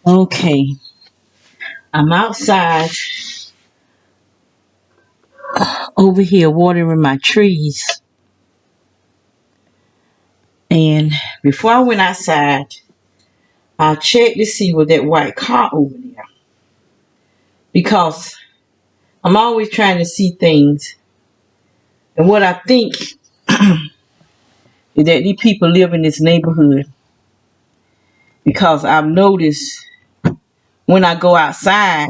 Okay, I'm outside over here watering my trees. And before I went outside, I checked to see what that white car over there. Because I'm always trying to see things. And what I think is that these people live in this neighborhood. Because I've noticed when I go outside,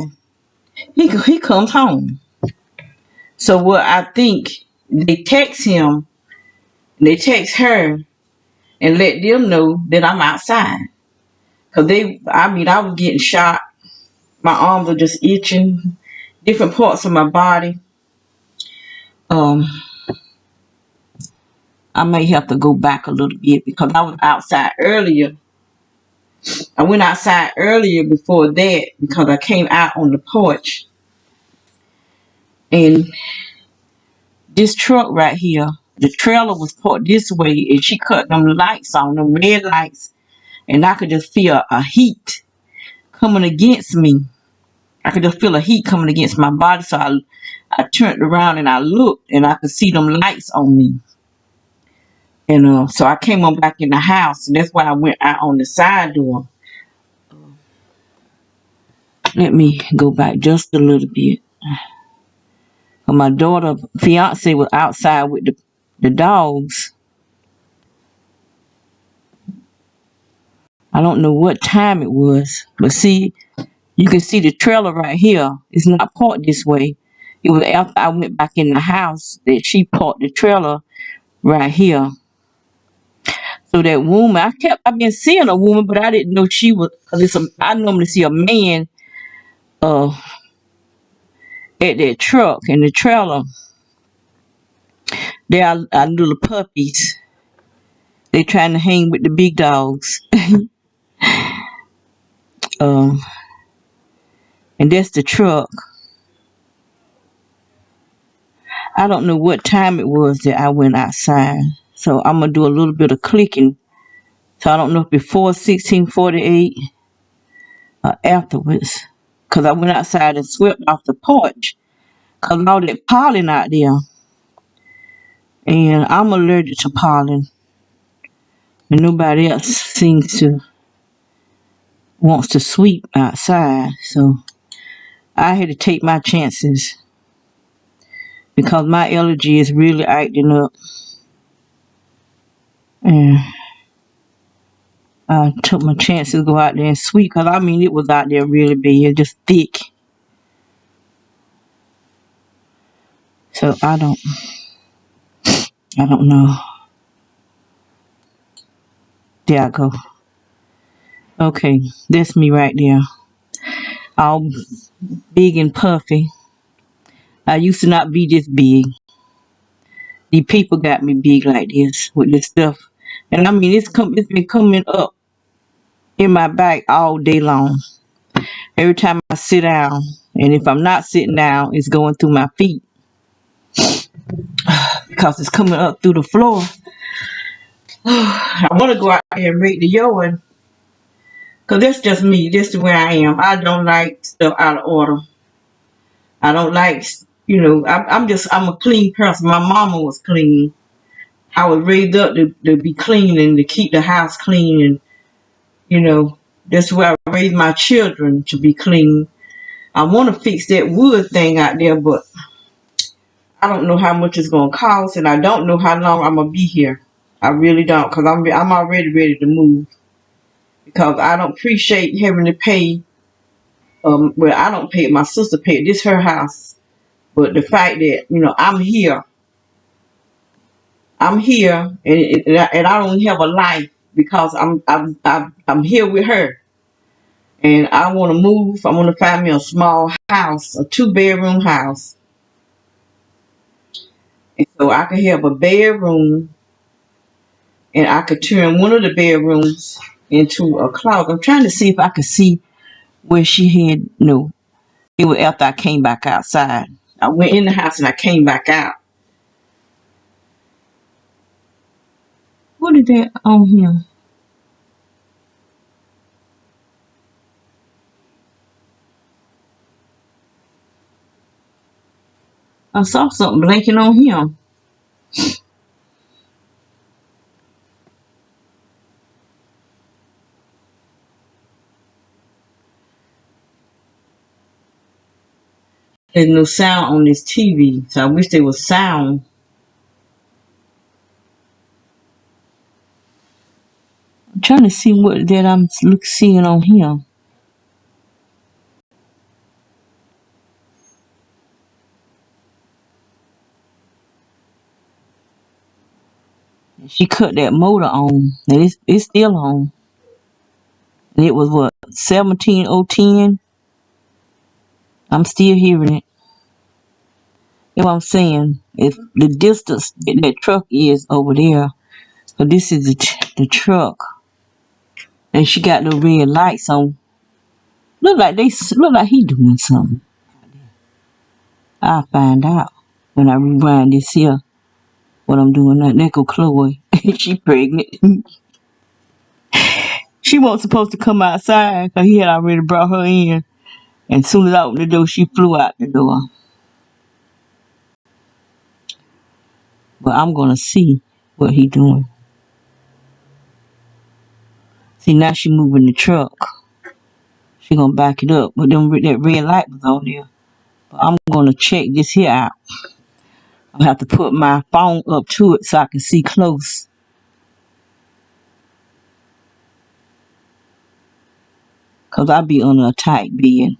he comes home. So what I think, they text him, they text her, and let them know that I'm outside. Cause I was getting shot. My arms are just itching, different parts of my body. Um, I may have to go back a little bit because I was outside earlier. I went outside earlier before that because I came out on the porch, and this truck right here, the trailer was parked this way, and she cut them lights on, them red lights, and I could just feel a heat coming against me. I could just feel a heat coming against my body, so I turned around and I looked, and I could see them lights on me. And so I came on back in the house, and that's why I went out on the side door. Let me go back just a little bit. My daughter, fiance, was outside with the dogs. I don't know what time it was, but see, you can see the trailer right here. It's not parked this way. It was after I went back in the house that she parked the trailer right here. So that woman, I've been seeing a woman, but I didn't know she was, because I normally see a man uh at that truck and the trailer. They are little puppies. They trying to hang with the big dogs. um, and that's the truck. I don't know what time it was that I went outside. So I'm gonna do a little bit of clicking. So I don't know if before 1648 or afterwards. Cause I went outside and swept off the porch. Cause all that pollen out there. And I'm allergic to pollen. And nobody else seems to wants to sweep outside. So I had to take my chances because my allergy is really acting up. And I took my chances to go out there and sweep because I mean it was out there really bad, just thick. So I don't know. There I go. Okay, that's me right there. All big and puffy. I used to not be this big. These people got me big like this with this stuff. And I mean it's been coming up in my back all day long. Every time I sit down, and if I'm not sitting down, it's going through my feet because it's coming up through the floor. I want to go out there and rake the yard because that's just me. That's the way I am. I don't like stuff out of order. I don't like, I'm a clean person. My mama was clean. I was raised up to be clean and to keep the house clean. And, that's where I raised my children to be clean. I want to fix that wood thing out there, but I don't know how much it's going to cost, and I don't know how long I'm going to be here. I really don't, because I'm already ready to move. Because I don't appreciate having to pay, well, I don't pay it, my sister paid. This her house. But the fact that, I'm here, and I don't have a life because I'm here with her. And I want to move. I want to find me a small house, a 2-bedroom house. And so I could have a bedroom, and I could turn one of the bedrooms into a closet. I'm trying to see if I could see where she had. No, it was after I came back outside. I went in the house and I came back out. What is that on here? I saw something blinking on him. There's no sound on this TV, so I wish there was sound. I'm trying to see what that I'm seeing on him. She cut that motor on. And it's still on. And it was what, 17:010? I'm still hearing it. You know what I'm saying? If the distance that truck is over there, so this is the truck, and she got the red lights on. Look like he doing something. I'll find out when I rewind this here. What I'm doing now. There go Chloe. She pregnant. She wasn't supposed to come outside because he had already brought her in. And as soon as I opened the door, she flew out the door. But I'm gonna see what he doing. See, now she moving the truck. She gonna back it up. But then that red light was on there. But I'm gonna check this here out. I'll have to put my phone up to it so I can see close. Cause I be under a tight bed.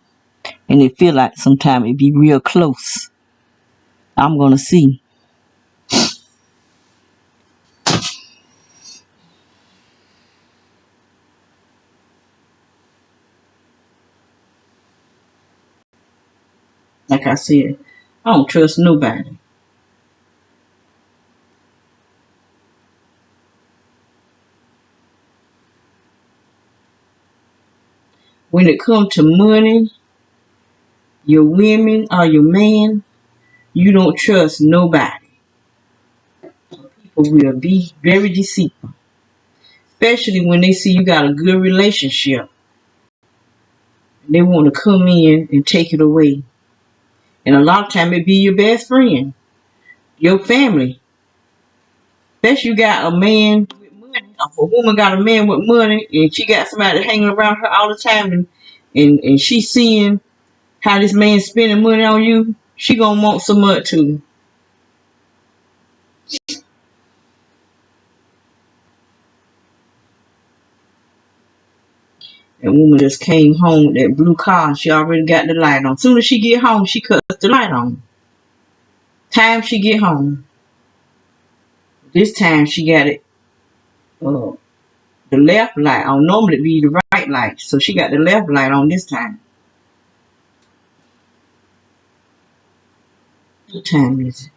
And it feel like sometimes it be real close. I'm gonna see. Like I said, I don't trust nobody. When it comes to money, your women or your man, you don't trust nobody. People will be very deceitful. Especially when they see you got a good relationship. They want to come in and take it away. And a lot of time it be your best friend, your family. Especially you got a man with money. If a woman got a man with money and she got somebody hanging around her all the time and she seeing how this man's spending money on you, she gonna want so much too. That woman just came home with that blue car and she already got the light on. Soon as she get home, she cuts the light on. Time she get home. This time she got it the left light on. Normally it be the right light. So she got the left light on this time. What time is it?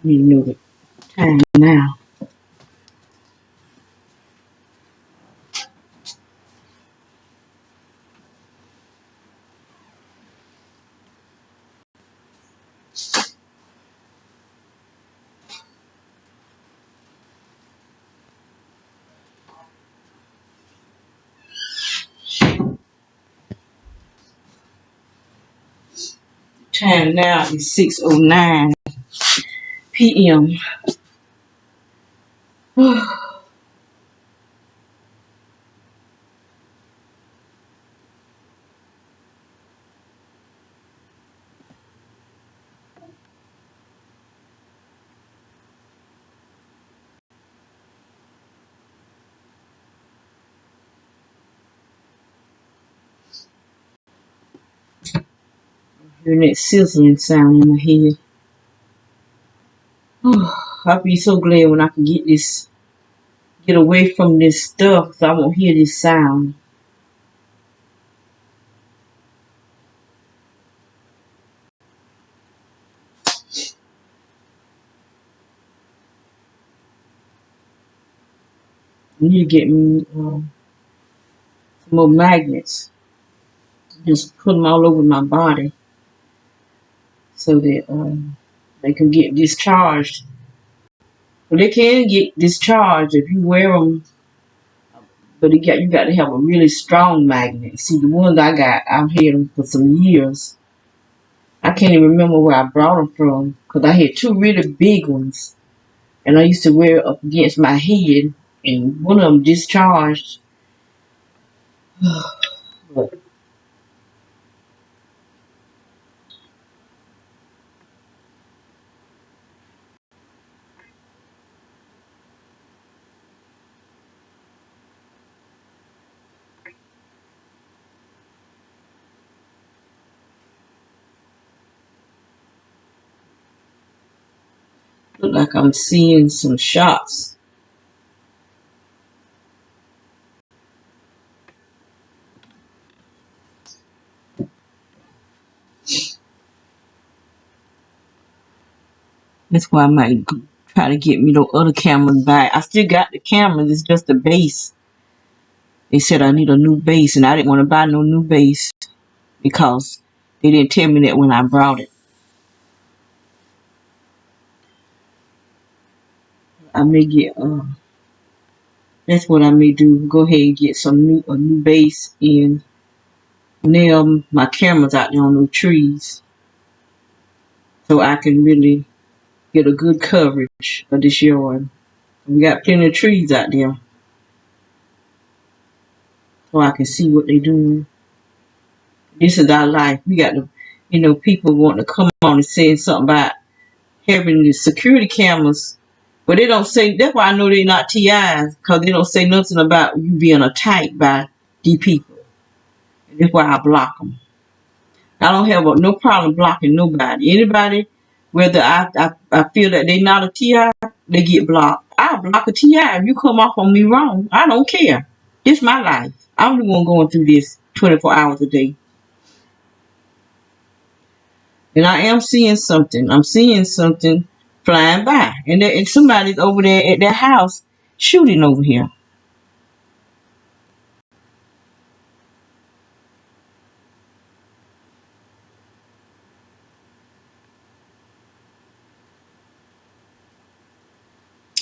You know the time now. Time now is 6:09 p.m. Hearing that sizzling sound in my head. I'll be so glad when I can get away from this stuff so I won't hear this sound. I need to get me some more magnets. Just put them all over my body so that they can get discharged. Well, they can get discharged if you wear them, but you got to have a really strong magnet. See, the ones I got, I've had them for some years. I can't even remember where I brought them from because I had two really big ones, and I used to wear it up against my head, and one of them discharged. But look like I'm seeing some shots. That's why I might try to get me those other cameras back. I still got the cameras. It's just the base. They said I need a new base, and I didn't want to buy no new base because they didn't tell me that when I brought it. I may get that's what I may do. Go ahead and get a new base and nail my cameras out there on those trees so I can really get a good coverage of this yard. We got plenty of trees out there so I can see what they're doing. This is our life. We got to, people want to come on and say something about having the security cameras, but they don't say. That's why I know they're not TIs, because they don't say nothing about you being attacked by these people. That's why I block them. I don't have no problem blocking nobody. Anybody, whether I feel that they not a TI, they get blocked. I block a TI if you come off on me wrong. I don't care. This my life. I'm the one going through this 24 hours a day. And I am seeing something. I'm seeing something flying by. And somebody's over there at their house shooting over here.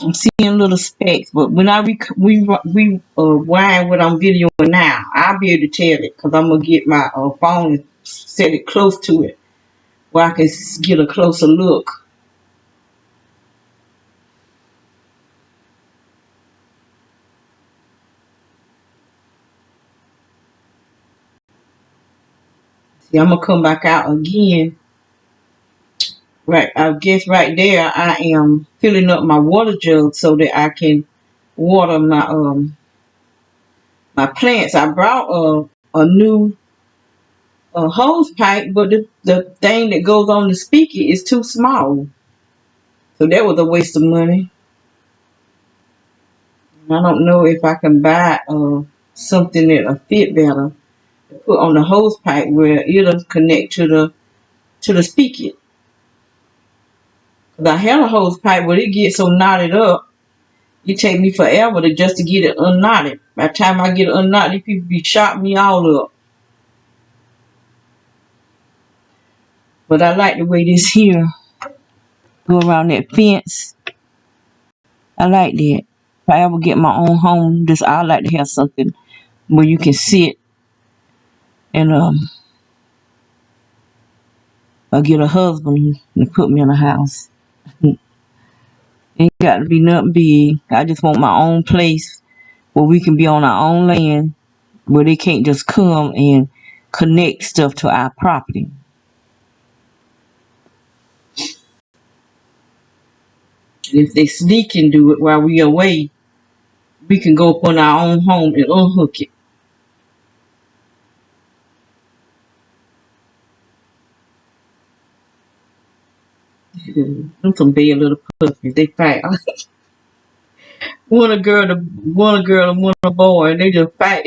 I'm seeing little specks, but when I rewind what I'm videoing now, I'll be able to tell it because I'm gonna get my phone and set it close to it where I can get a closer look. See, I'm gonna come back out again. Right, I guess right there I am filling up my water jug so that I can water my plants. I brought a new hose pipe, but the thing that goes on the speaker is too small. So that was a waste of money. I don't know if I can buy something that'll fit better to put on the hose pipe where it'll connect to the speaker. Cause I had a hose pipe, but it gets so knotted up, it take me forever to get it unknotted. By the time I get it unknotted, people be chopping me all up. But I like the way this here go around that fence. I like that. If I ever get my own home, I like to have something where you can sit and or get a husband and put me in a house. Ain't got to be nothing big. I just want my own place where we can be on our own land, where they can't just come and connect stuff to our property. If they sneak and do it while we away, we can go up on our own home and unhook it. Them some bad little puppies. They fight. One a girl and one a boy, and they just fight.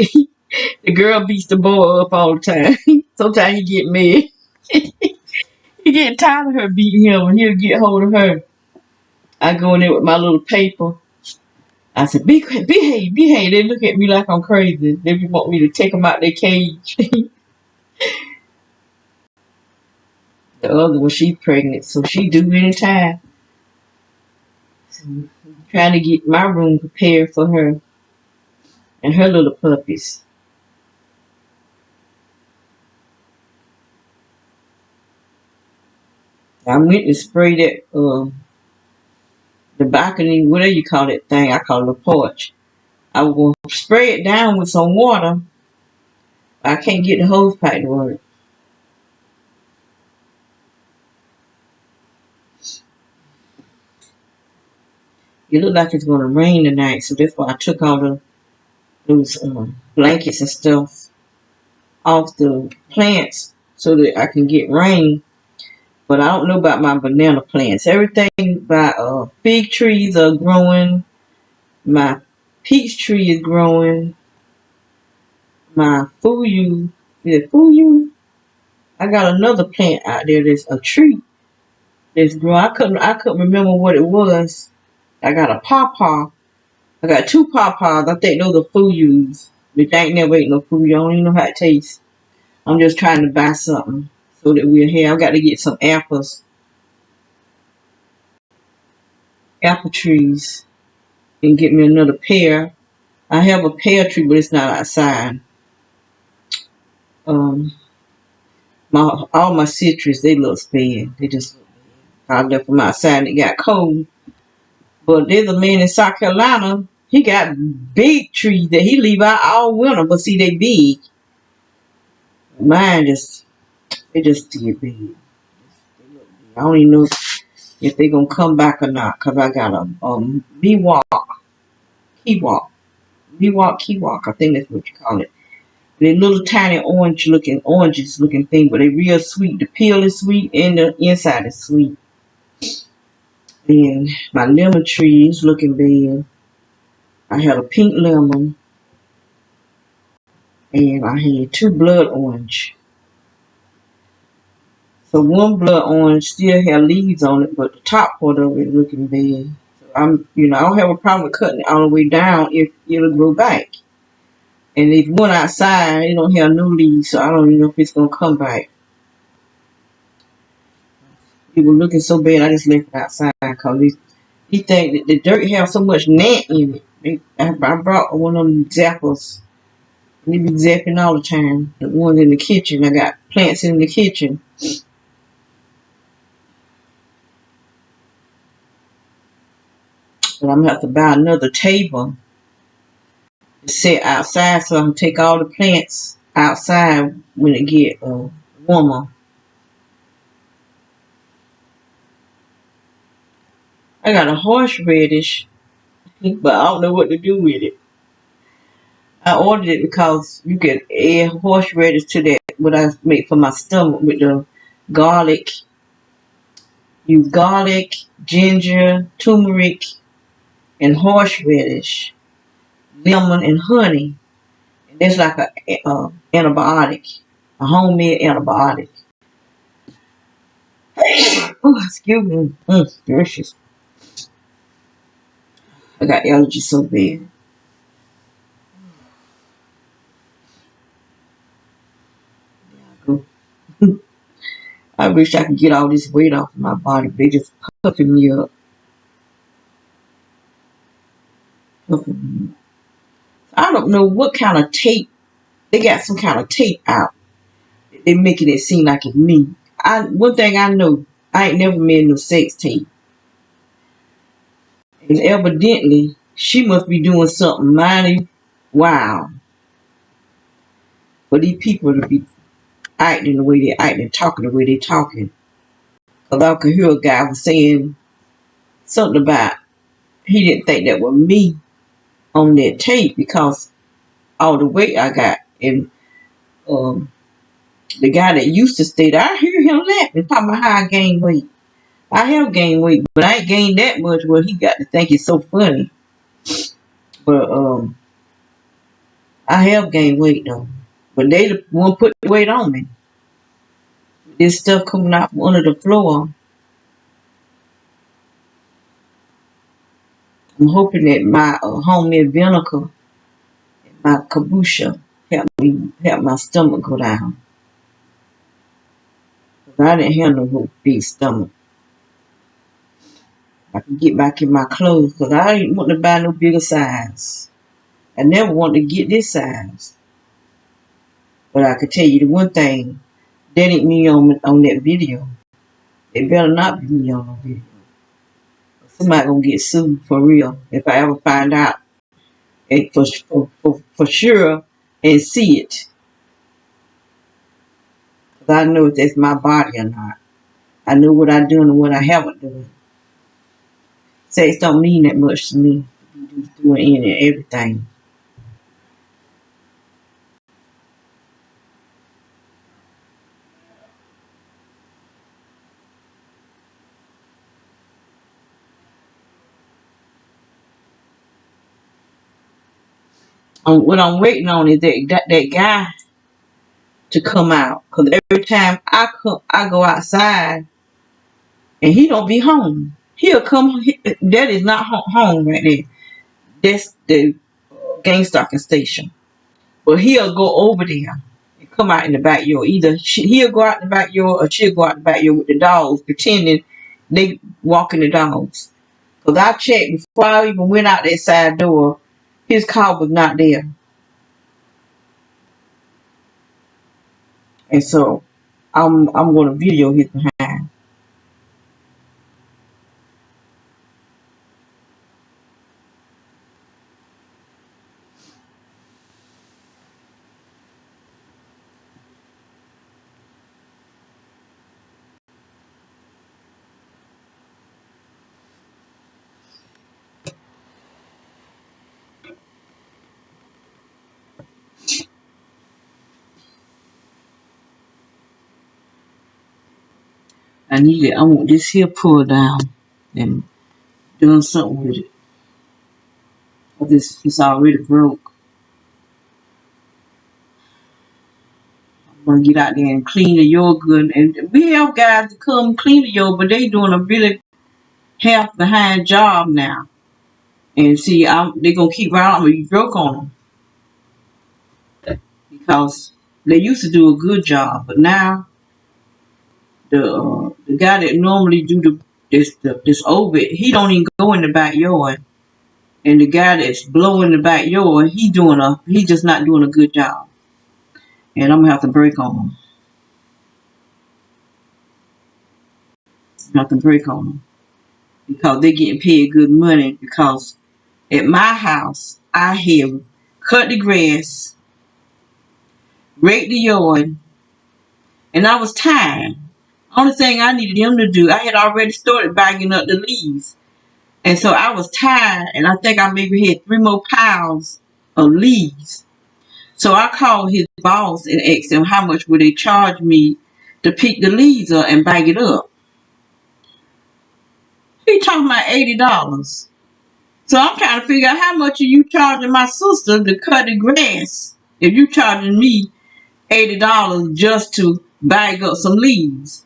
The girl beats the boy up all the time. Sometimes he get mad. He get tired of her beating him, and he'll get hold of her. I go in there with my little paper. I said, behave. They look at me like I'm crazy. They want me to take them out their cage. The other one, she's pregnant, so she due anytime. So I'm trying to get my room prepared for her and her little puppies. I went and sprayed it, the balcony, whatever you call that thing. I call it a porch. I will spray it down with some water. I can't get the hose pipe to work. It looked like it's going to rain tonight, so that's why I took all those blankets and stuff off the plants so that I can get rain. But I don't know about my banana plants. Everything by fig trees are growing. My peach tree is growing. My fuyu, is it fuyu? I got another plant out there that's a tree that's growing. I couldn't remember what it was. I got a pawpaw. I got two pawpaws. I think those are fuyus. But I ain't never ate no fuyu. I don't even know how it tastes. I'm just trying to buy something so that we'll have. I got to get some apples. Apple trees. And get me another pear. I have a pear tree, but it's not outside. All my citrus, they look bad. They just look bad. I left them outside and it got cold. But there's a man in South Carolina. He got big trees that he leave out all winter, but see they big. Mine they just still big. I don't even know if they gonna come back or not, cause I got a Miwok, Kiwok. I think that's what you call it. They're little tiny oranges looking thing, but they're real sweet. The peel is sweet and the inside is sweet. And my lemon tree is looking bad. I had a pink lemon and I had two blood orange. So one blood orange still had leaves on it, but the top part of it looking bad. So I don't have a problem with cutting it all the way down if it'll grow back. And if one outside, it don't have no leaves, so I don't even know if it's gonna come back. It was looking so bad, I just left it outside because he think that the dirt have so much gnat in it. I brought one of them zappers. They be zapping all the time. The ones in the kitchen. I got plants in the kitchen. But I'm gonna have to buy another table to sit outside so I can take all the plants outside when it get warmer. I got a horseradish, but I don't know what to do with it. I ordered it because you can add horseradish to that, what I make for my stomach with the garlic. Use garlic, ginger, turmeric, and horseradish, lemon, and honey. And that's like a antibiotic, a homemade antibiotic. Oh, excuse me. Delicious. I got allergies so bad. I wish I could get all this weight off of my body. They just puffing me up. I don't know what kind of tape. They got some kind of tape out. They making it seem like it's me. One thing I know, I ain't never made no sex tape. And evidently, she must be doing something mighty wild for these people to be acting the way they acting, talking the way they talking. Because I could hear a guy was saying something about he didn't think that was me on that tape because all the weight I got. And the guy that used to stay there, I hear him laughing, talking about how I gained weight. I have gained weight, but I ain't gained that much where he got to think it's so funny. But I have gained weight though. But they the one put the weight on me. This stuff coming out from under the floor. I'm hoping that my homemade vinegar, my kombucha, help my stomach go down. Cause I didn't have no big stomach. I can get back in my clothes because I didn't want to buy no bigger size. I never wanted to get this size. But I could tell you the one thing, that ain't me on that video. It better not be me on no video. Somebody gonna get sued for real if I ever find out it for sure and see it. Cause I know if that's my body or not. I know what I done and what I haven't done. Sex don't mean that much to me. You doing any and everything. What I'm waiting on is that guy to come out. Cause every time I go outside and he don't be home. He'll come. That is not home right there. That's the gang stalking station. But he'll go over there and come out in the backyard. Either he'll go out in the backyard or she'll go out in the backyard with the dogs, pretending they walking the dogs. Cause I checked before I even went out that side door. His car was not there, and so I'm gonna video his behind. I need it. I want this here pulled down and done something with it. Cause it's already broke. I'm gonna get out there and clean the yard. And we have guys to come clean the yard, but they doing a really half behind job now. And see, they're gonna keep right on. You broke on them because they used to do a good job, but now the guy that normally do this over, he don't even go in the backyard. And the guy that's blowing the backyard, he just not doing a good job. And I'm gonna have to break on him. I have to break on them because they getting paid good money. Because at my house, I have cut the grass, raked the yard, and I was tired. Only thing I needed him to do, I had already started bagging up the leaves. And so I was tired, and I think I maybe had 3 more piles of leaves. So I called his boss and asked him how much would they charge me to pick the leaves up and bag it up. He talking about $80. So I'm trying to figure out how much are you charging my sister to cut the grass if you charging me $80 just to bag up some leaves.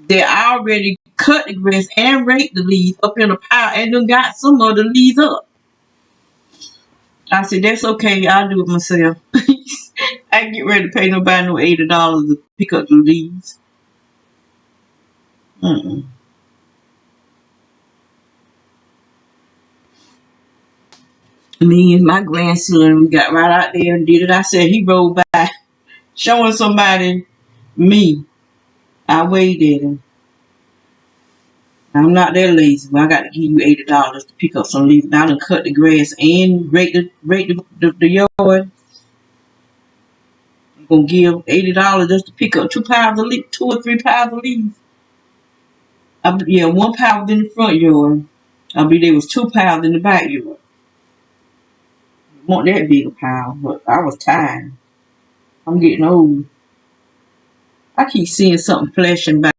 They already cut the grass and raked the leaves up in a pile and then got some of the leaves up. I said, that's okay. I'll do it myself. I can get ready to pay nobody no $80 to pick up the leaves. Me and my grandson, we got right out there and did it. I said, he rolled by showing somebody me. I waved at him. I'm not that lazy, but I got to give you $80 to pick up some leaves. I done cut the grass and rake the yard. I'm gonna give $80 just to pick up 2 or 3 piles of leaves. Yeah, 1 pile was in the front yard. I believe there was 2 piles in the back yard. I want that big a pile, but I was tired. I'm getting old. I keep seeing something flashing by.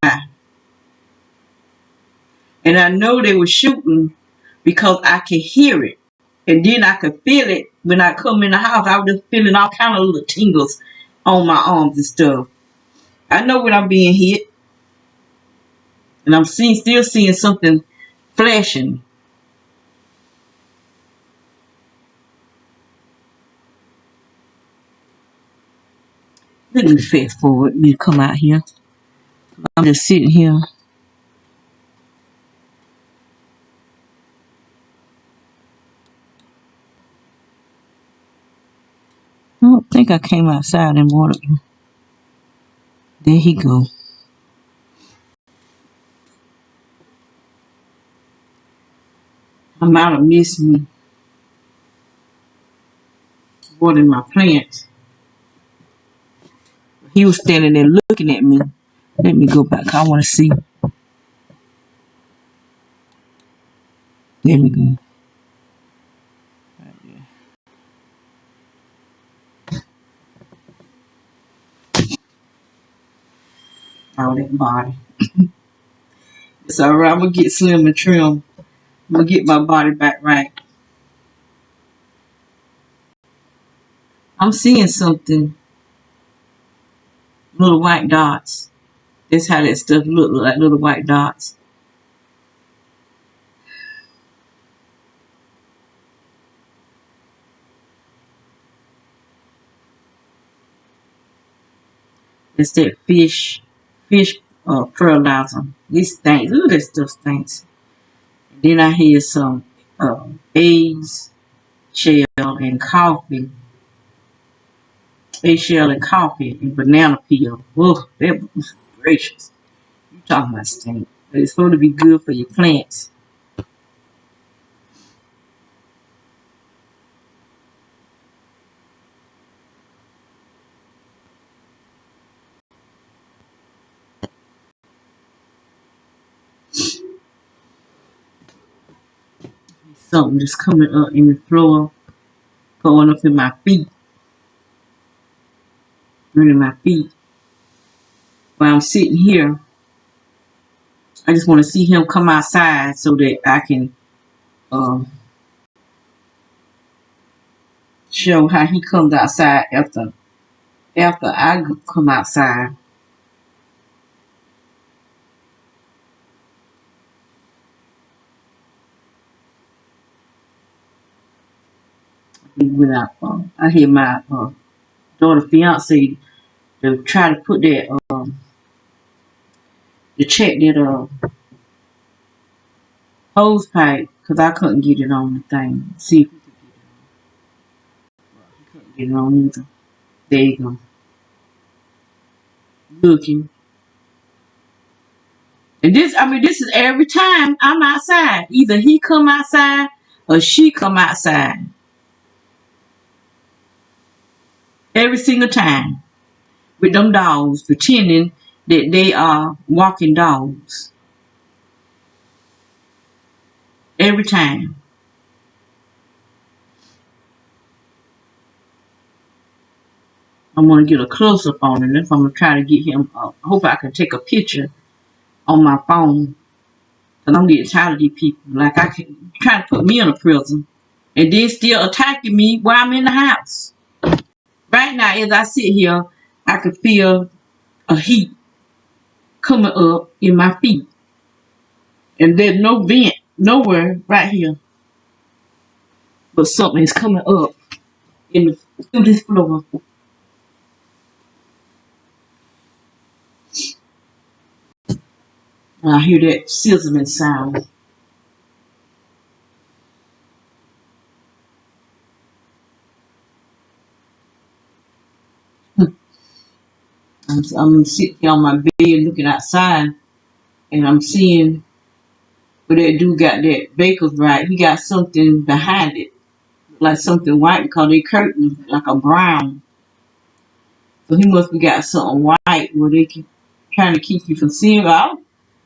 And I know they were shooting because I could hear it. And then I could feel it when I come in the house. I was just feeling all kind of little tingles on my arms and stuff. I know when I'm being hit. And I'm still seeing something flashing. Let me fast forward. Let me come out here. I'm just sitting here. I don't think I came outside and watered him. There he go. I might have missed me watering my plants. He was standing there looking at me. Let me go back. I want to see. There we go. All that body. It's alright. I'm going to get slim and trim. I'm going to get my body back right. I'm seeing something. Little white dots. That's how that stuff look like, little white dots. It's that fish fertilizer. This stinks. Look, that stuff stinks. And then I hear some eggs, shell, and coffee. Eggshell and coffee and banana peel. Ugh, that was gracious. You talking about stink. But it's supposed to be good for your plants. Something just coming up in the floor, going up in my feet, burning my feet. While I'm sitting here, I just want to see him come outside so that I can show how he comes outside after I come outside. I hear my daughter fiance to try to put that to check that hose pipe because I couldn't get it on the thing. See if we could get it on. He couldn't get it on either. There you go. Looking. And this is every time I'm outside. Either he come outside or she come outside. Every single time. With them dogs pretending that they are walking dogs. Every time. I'm going to get a close-up on him. If I'm going to try to get him up. I hope I can take a picture on my phone. Because I'm getting tired of these people. Like, I can try to put me in a prison. And then still attacking me while I'm in the house. Right now, as I sit here, I can feel a heat coming up in my feet. And there's no vent nowhere right here. But something is coming up through this floor. And I hear that sizzling sound. I'm sitting here on my bed looking outside. And I'm seeing where that dude got that baker's right. He got something behind it. Like something white because they curtains like a brown. So he must have got something white where they can trying to keep you from seeing.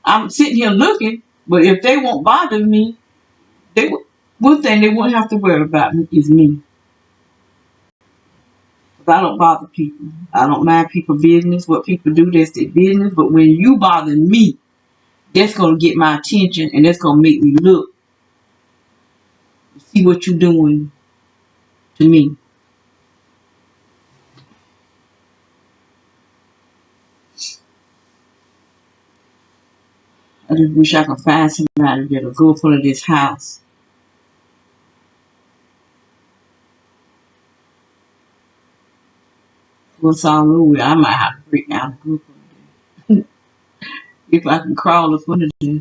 I'm sitting here looking, but if they won't bother me, one thing they won't have to worry about is me. Because I don't bother people. I don't mind people's business. What people do, that's their business. But when you bother me, that's going to get my attention and that's going to make me look. See what you're doing to me. I just wish I could find somebody that'll go for this house. Once all over, I might have to break down the group if I can crawl up under there.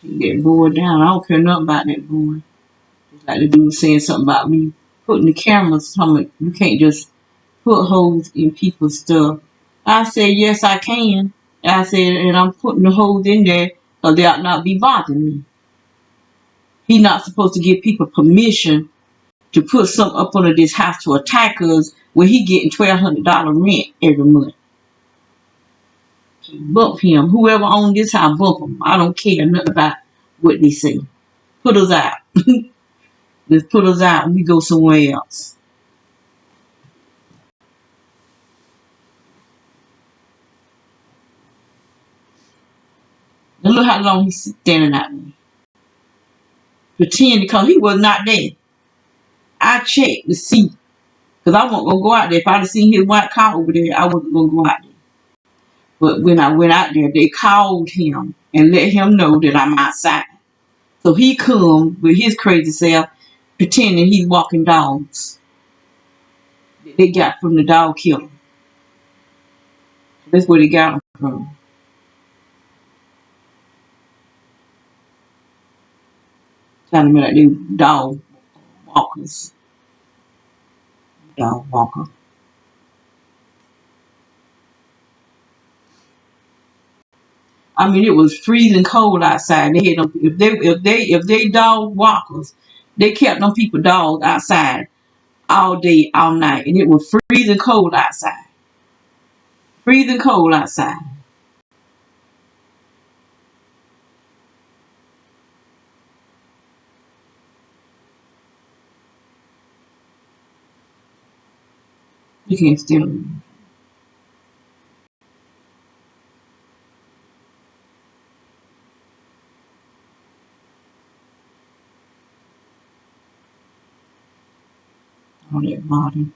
Take that board down. I don't care nothing about that board. Just like the dude was saying something about me putting the cameras. You can't just put holes in people's stuff. I said, yes, I can. I said, and I'm putting the holes in there because they ought not be bothering me. He not supposed to give people permission to put something up under this house to attack us when he getting $1,200 rent every month. Bump him. Whoever owns this house, bump him. I don't care nothing about what they say. Put us out. Let's put us out and we go somewhere else. And look how long he's standing out there. Pretend because he was not there. I checked to see. Because I wasn't going to go out there. If I'd have seen his white car over there, I wasn't going to go out there. But when I went out there, they called him and let him know that I'm outside. So he come with his crazy self, pretending he's walking dogs that they got from the dog killer. That's where they got him from. Trying to be like they dog walkers. Dog walker. I mean, it was freezing cold outside. They had them, if they dog walkers, they kept them people dogs outside all day, all night, and it was freezing cold outside. Freezing cold outside. You can't steal them. All that body.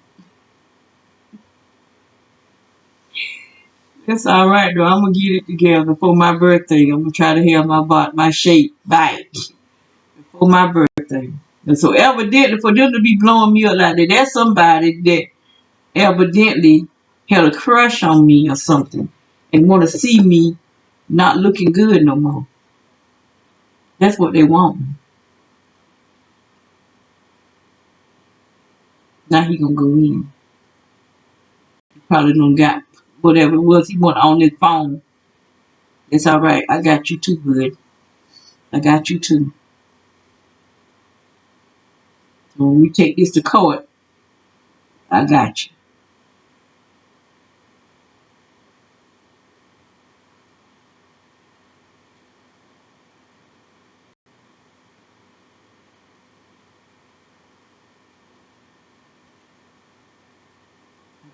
That's all right though. I'm gonna get it together for my birthday. I'm gonna try to have my shape back for my birthday. And so evidently for them to be blowing me up like that, that's somebody that evidently had a crush on me or something and want to see me not looking good no more. That's what they want. Now he gonna go in. He probably done got whatever it was he want on his phone. It's all right. I got you too, good. I got you too. So when we take this to court, I got you.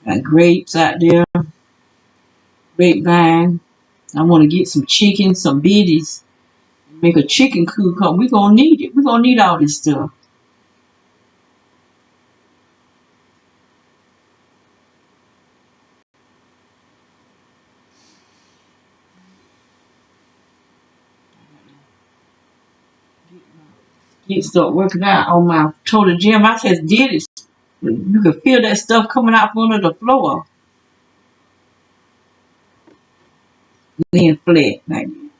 Got grapes out there, grapevine. I want to get some chicken, some biddies, make a chicken coop. We're going to need it. We're going to need all this stuff. Start working out on my total gym. I just did it. You can feel that stuff coming out from under the floor. Laying flat like that.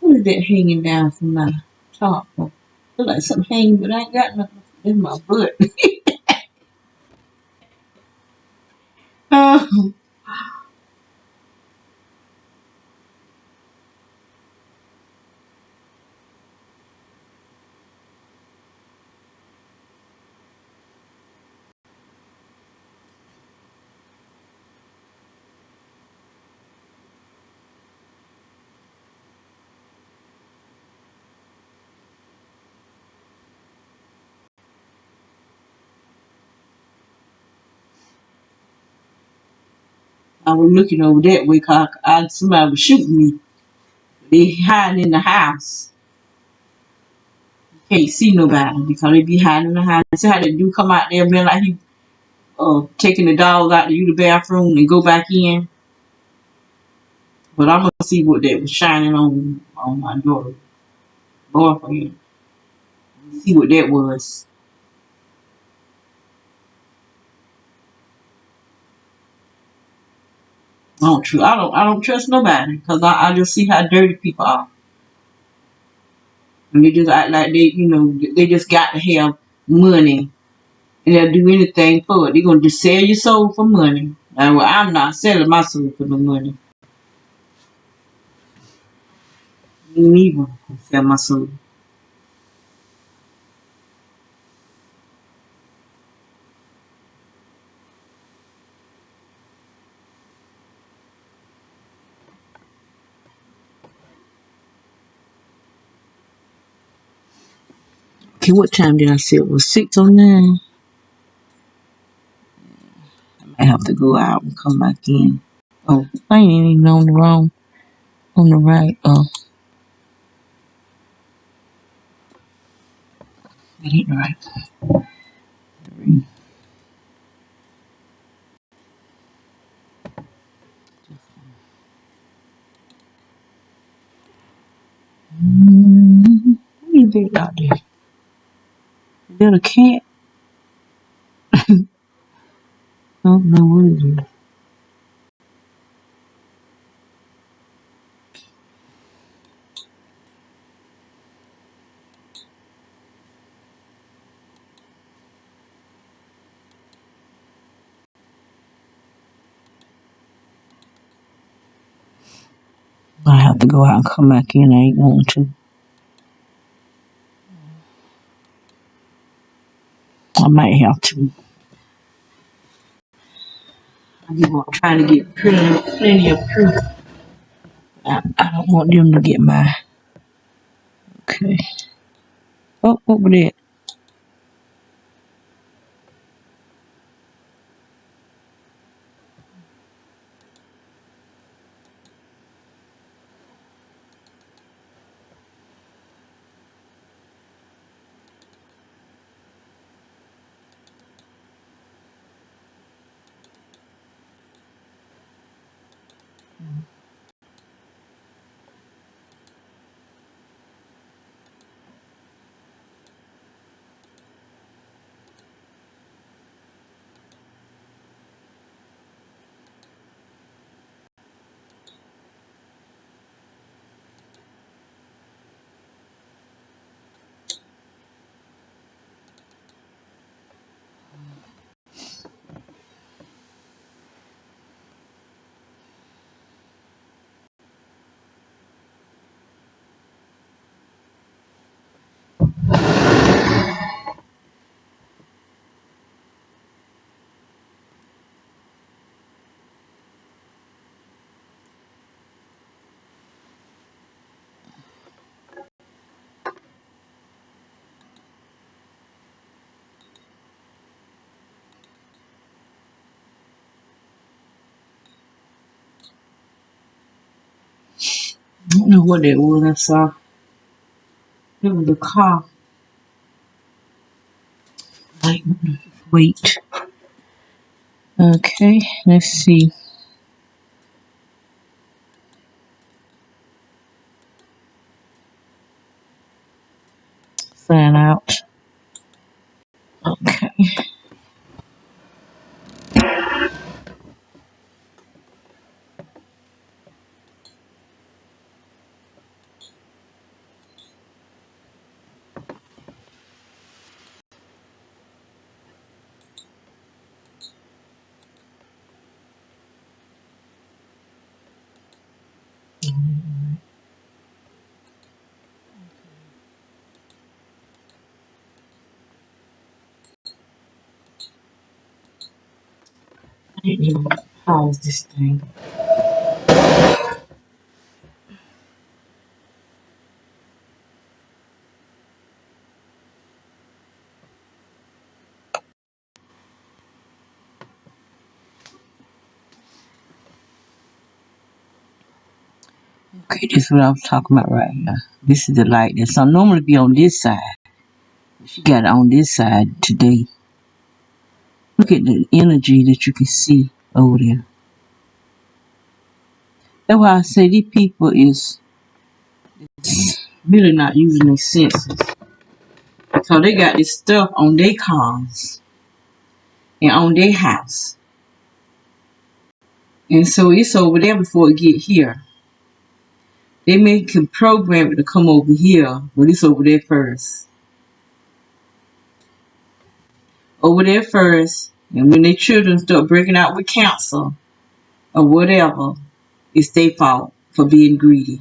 What is that hanging down from my top? Look like something hanging, but I ain't got nothing in my butt. I was looking over that way because somebody was shooting me. They hiding in the house. You can't see nobody because they be hiding in the house. See how they do come out there, man, like he taking the dog out to use the bathroom and go back in. But I'm gonna see what that was shining on my daughter boyfriend. See what that was. I don't trust nobody because I just see how dirty people are. And they just act like they just got to have money and they'll do anything for it. They're gonna just sell your soul for money. And well, I'm not selling my soul for no money. Me neither. Sell my soul. Okay, what time did I say it was? 6:09. I have to go out and come back in. Oh, I ain't even on the wrong, on the right. Oh, that ain't right. 3. What is that out there? Is that a cat? I don't know what it is. I have to go out and come back in. I ain't want to. I might have to. I'm trying to get plenty of proof. I don't want them to get my. Okay. Oh, what was that? I don't know what that was I saw. It was a car. Like, wait. Okay, let's see. Sign out. Okay. I didn't even pause this thing. Okay, this is what I was talking about right here. This is the light that's on. Normally be on this side. She got it on this side today. Look at the energy that you can see over there. That's why I say these people is really not using their senses. So they got this stuff on their cars and on their house. And so it's over there before it get here. They can program it to come over here, but it's over there first. Over there first, And when their children start breaking out with cancer or whatever, it's their fault for being greedy.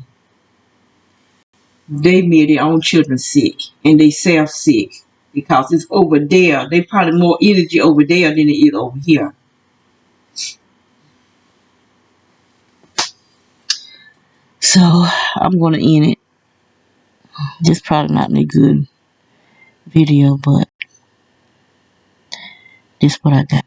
They made their own children sick and they self sick because it's over there. They probably more energy over there than it is over here. So I'm gonna end it. This probably not a good video, but this what I got.